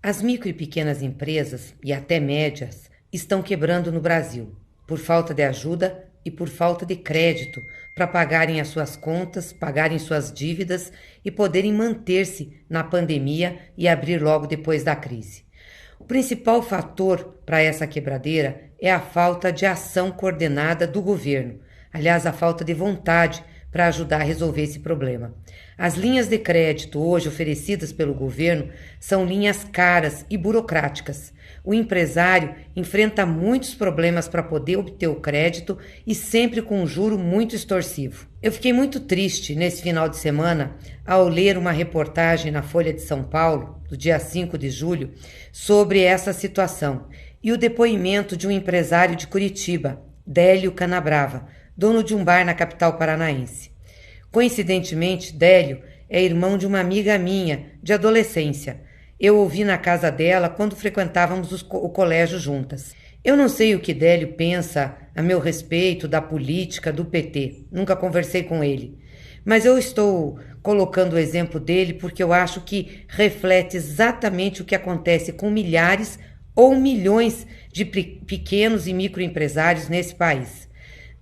As micro e pequenas empresas, e até médias, estão quebrando no Brasil, por falta de ajuda e por falta de crédito para pagarem as suas contas, pagarem suas dívidas e poderem manter-se na pandemia e abrir logo depois da crise. O principal fator para essa quebradeira é a falta de ação coordenada do governo, aliás, a falta de vontade para ajudar a resolver esse problema. As linhas de crédito hoje oferecidas pelo governo são linhas caras e burocráticas. O empresário enfrenta muitos problemas para poder obter o crédito e sempre com um juro muito extorsivo. Eu fiquei muito triste nesse final de semana ao ler uma reportagem na Folha de São Paulo, do dia 5 de julho, sobre essa situação e o depoimento de um empresário de Curitiba, Délio Canabrava, dono de um bar na capital paranaense. Coincidentemente, Délio é irmão de uma amiga minha, de adolescência. Eu ouvi na casa dela quando frequentávamos o colégio juntas. Eu não sei o que Délio pensa a meu respeito da política do PT. Nunca conversei com ele. Mas eu estou colocando o exemplo dele porque eu acho que reflete exatamente o que acontece com milhares ou milhões de pequenos e microempresários nesse país.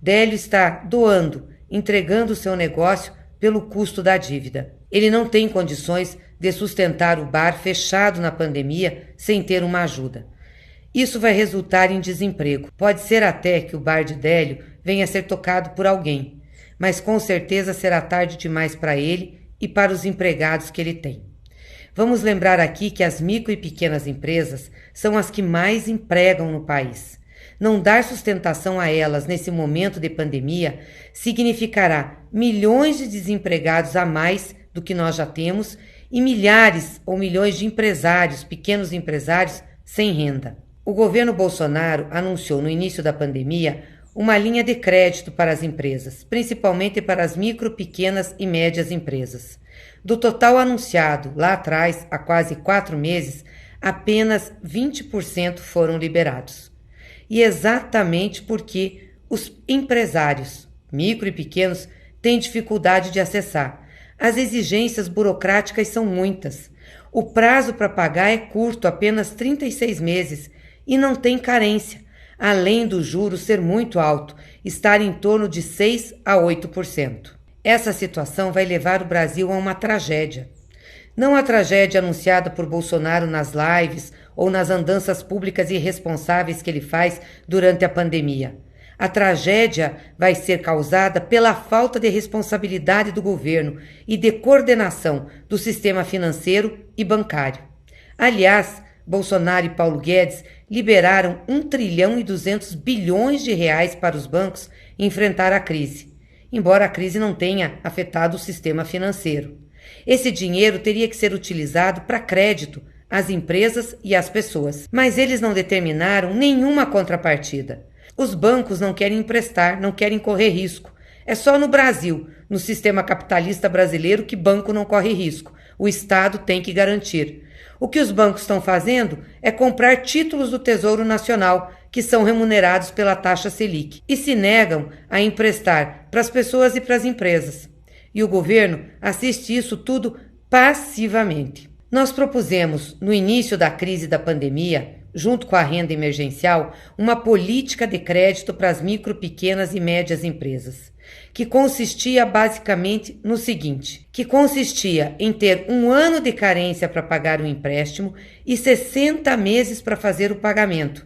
Délio está doando, entregando o seu negócio pelo custo da dívida. Ele não tem condições de sustentar o bar fechado na pandemia sem ter uma ajuda. Isso vai resultar em desemprego. Pode ser até que o bar de Délio venha a ser tocado por alguém, mas com certeza será tarde demais para ele e para os empregados que ele tem. Vamos lembrar aqui que as micro e pequenas empresas são as que mais empregam no país. Não dar sustentação a elas nesse momento de pandemia significará milhões de desempregados a mais do que nós já temos e milhares ou milhões de empresários, pequenos empresários, sem renda. O governo Bolsonaro anunciou no início da pandemia uma linha de crédito para as empresas, principalmente para as micro, pequenas e médias empresas. Do total anunciado lá atrás, há quase 4 meses, apenas 20% foram liberados. E exatamente porque os empresários, micro e pequenos, têm dificuldade de acessar. As exigências burocráticas são muitas. O prazo para pagar é curto, apenas 36 meses, e não tem carência, além do juro ser muito alto, estar em torno de 6 a 8%. Essa situação vai levar o Brasil a uma tragédia. Não a tragédia anunciada por Bolsonaro nas lives ou nas andanças públicas irresponsáveis que ele faz durante a pandemia. A tragédia vai ser causada pela falta de responsabilidade do governo e de coordenação do sistema financeiro e bancário. Aliás, Bolsonaro e Paulo Guedes liberaram 1 trilhão e 200 bilhões de reais para os bancos enfrentar a crise, embora a crise não tenha afetado o sistema financeiro. Esse dinheiro teria que ser utilizado para crédito às empresas e às pessoas, mas eles não determinaram nenhuma contrapartida. Os bancos não querem emprestar, não querem correr risco. É só no Brasil, no sistema capitalista brasileiro, que banco não corre risco. O Estado tem que garantir. O que os bancos estão fazendo é comprar títulos do Tesouro Nacional, que são remunerados pela taxa Selic, e se negam a emprestar para as pessoas e para as empresas. E o governo assiste isso tudo passivamente. Nós propusemos, no início da crise da pandemia, junto com a renda emergencial, uma política de crédito para as micro, pequenas e médias empresas, que consistia basicamente no seguinte, que consistia em ter 1 ano de carência para pagar o empréstimo e 60 meses para fazer o pagamento.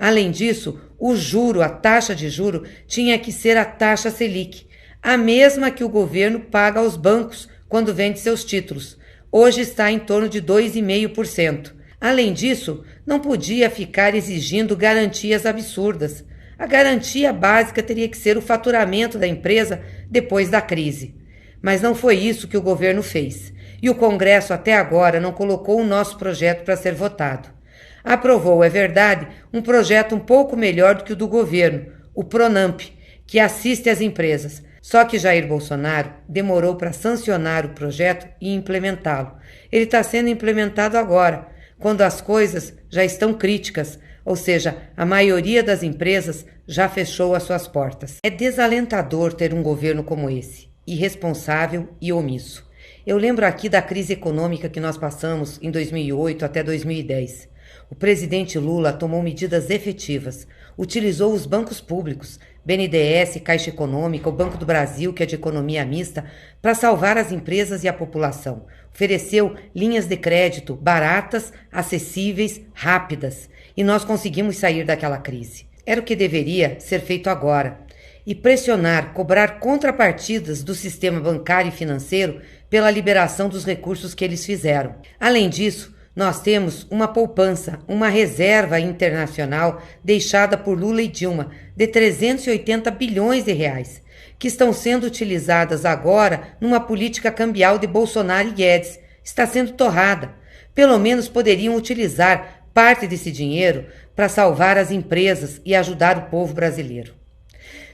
Além disso, o juro, a taxa de juro, tinha que ser a taxa Selic, a mesma que o governo paga aos bancos quando vende seus títulos. Hoje está em torno de 2,5%. Além disso, não podia ficar exigindo garantias absurdas. A garantia básica teria que ser o faturamento da empresa depois da crise. Mas não foi isso que o governo fez. E o Congresso até agora não colocou o nosso projeto para ser votado. Aprovou, é verdade, um projeto um pouco melhor do que o do governo, o Pronamp, que assiste às empresas. Só que Jair Bolsonaro demorou para sancionar o projeto e implementá-lo. Ele está sendo implementado agora, quando as coisas já estão críticas, ou seja, a maioria das empresas já fechou as suas portas. É desalentador ter um governo como esse, irresponsável e omisso. Eu lembro aqui da crise econômica que nós passamos em 2008 até 2010. O presidente Lula tomou medidas efetivas, utilizou os bancos públicos, BNDES, Caixa Econômica, o Banco do Brasil, que é de economia mista, para salvar as empresas e a população. Ofereceu linhas de crédito baratas, acessíveis, rápidas. E nós conseguimos sair daquela crise. Era o que deveria ser feito agora. E pressionar, cobrar contrapartidas do sistema bancário e financeiro pela liberação dos recursos que eles fizeram. Além disso, nós temos uma poupança, uma reserva internacional deixada por Lula e Dilma de 380 bilhões de reais, que estão sendo utilizadas agora numa política cambial de Bolsonaro e Guedes. Está sendo torrada. Pelo menos poderiam utilizar parte desse dinheiro para salvar as empresas e ajudar o povo brasileiro.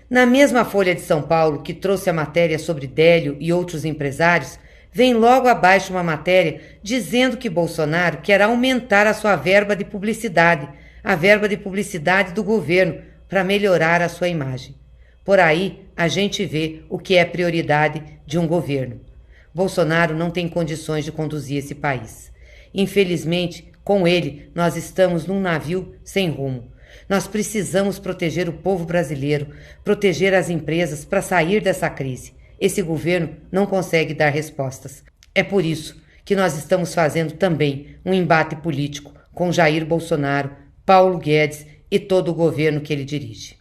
Na mesma Folha de São Paulo, que trouxe a matéria sobre Délio e outros empresários, vem logo abaixo uma matéria dizendo que Bolsonaro quer aumentar a sua verba de publicidade, a verba de publicidade do governo, para melhorar a sua imagem. Por aí, a gente vê o que é prioridade de um governo. Bolsonaro não tem condições de conduzir esse país. Infelizmente, com ele, nós estamos num navio sem rumo. Nós precisamos proteger o povo brasileiro, proteger as empresas para sair dessa crise. Esse governo não consegue dar respostas. É por isso que nós estamos fazendo também um embate político com Jair Bolsonaro, Paulo Guedes e todo o governo que ele dirige.